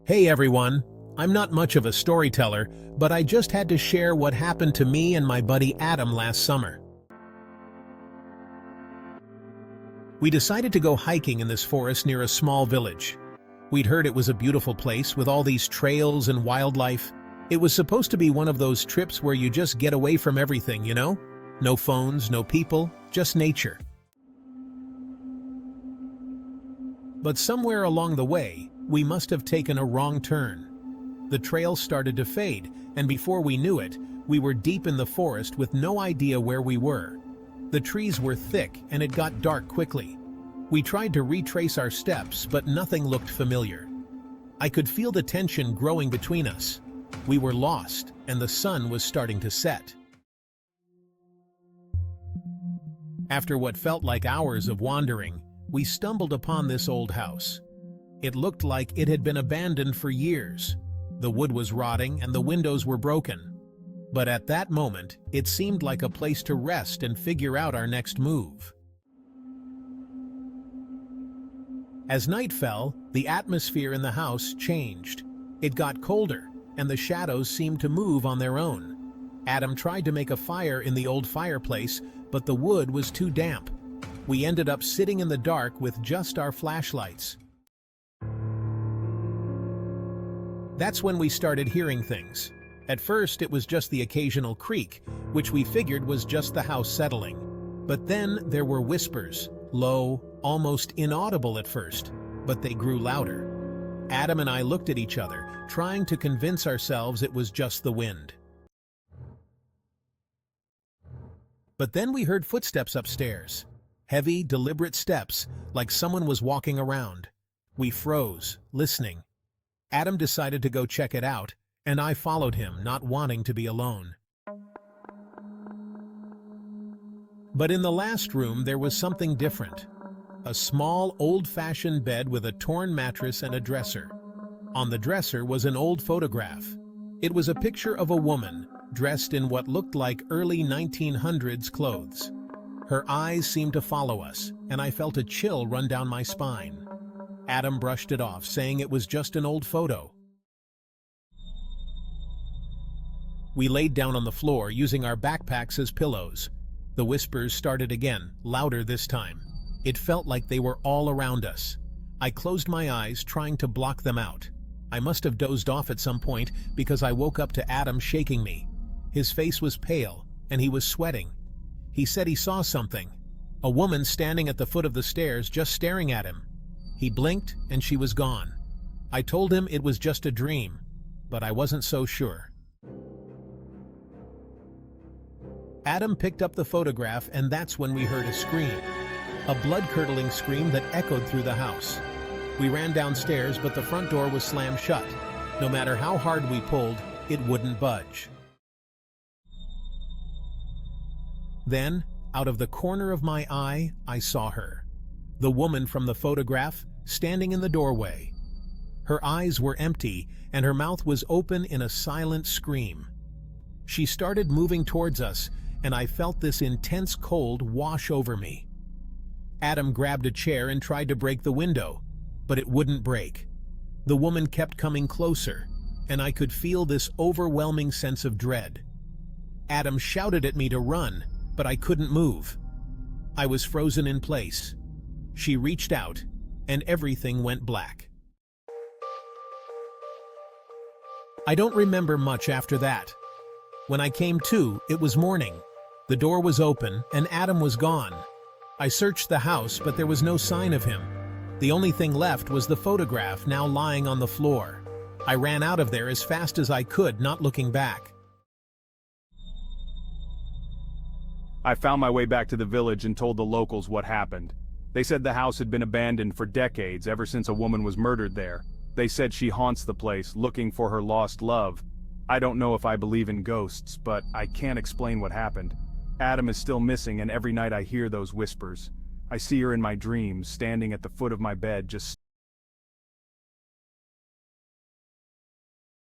Hey everyone, I'm not much of a storyteller, but I just had to share what happened to me and my buddy Adam last summer. We decided to go hiking in this forest near a small village. We'd heard it was a beautiful place with all these trails and wildlife. It was supposed to be one of those trips where you just get away from everything, you know? No phones, no people, just nature. But somewhere along the way, we must have taken a wrong turn. The trail started to fade, and before we knew it, we were deep in the forest with no idea where we were. The trees were thick, and it got dark quickly. We tried to retrace our steps, but nothing looked familiar. I could feel the tension growing between us. We were lost, and the sun was starting to set. After what felt like hours of wandering, we stumbled upon this old house. It looked like it had been abandoned for years. The wood was rotting and the windows were broken. But at that moment, it seemed like a place to rest and figure out our next move. As night fell, the atmosphere in the house changed. It got colder, and the shadows seemed to move on their own. Adam tried to make a fire in the old fireplace, but the wood was too damp. We ended up sitting in the dark with just our flashlights. That's when we started hearing things. At first, it was just the occasional creak, which we figured was just the house settling. But then there were whispers, low, almost inaudible at first, but they grew louder. Adam and I looked at each other, trying to convince ourselves it was just the wind. But then we heard footsteps upstairs. Heavy, deliberate steps, like someone was walking around. We froze, listening. Adam decided to go check it out, and I followed him, not wanting to be alone. But in the last room, there was something different. A small, old-fashioned bed with a torn mattress and a dresser. On the dresser was an old photograph. It was a picture of a woman, dressed in what looked like early 1900s clothes. Her eyes seemed to follow us, and I felt a chill run down my spine. Adam brushed it off, saying it was just an old photo. We laid down on the floor, using our backpacks as pillows. The whispers started again, louder this time. It felt like they were all around us. I closed my eyes, trying to block them out. I must have dozed off at some point because I woke up to Adam shaking me. His face was pale, and he was sweating. He said he saw something. A woman standing at the foot of the stairs, just staring at him. He blinked, and she was gone. I told him it was just a dream, but I wasn't so sure. Adam picked up the photograph, and that's when we heard a scream. A blood-curdling scream that echoed through the house. We ran downstairs, but the front door was slammed shut. No matter how hard we pulled, it wouldn't budge. Then, out of the corner of my eye, I saw her. The woman from the photograph, standing in the doorway. Her eyes were empty, and her mouth was open in a silent scream. She started moving towards us, and I felt this intense cold wash over me. Adam grabbed a chair and tried to break the window, but it wouldn't break. The woman kept coming closer, and I could feel this overwhelming sense of dread. Adam shouted at me to run, but I couldn't move. I was frozen in place. She reached out, and everything went black. I don't remember much after that. When I came to, it was morning. The door was open, and Adam was gone. I searched the house, but there was no sign of him. The only thing left was the photograph, now lying on the floor. I ran out of there as fast as I could, not looking back. I found my way back to the village and told the locals what happened. They said the house had been abandoned for decades, ever since a woman was murdered there. They said she haunts the place, looking for her lost love. I don't know if I believe in ghosts, but I can't explain what happened. Adam is still missing, and every night I hear those whispers. I see her in my dreams, standing at the foot of my bed, just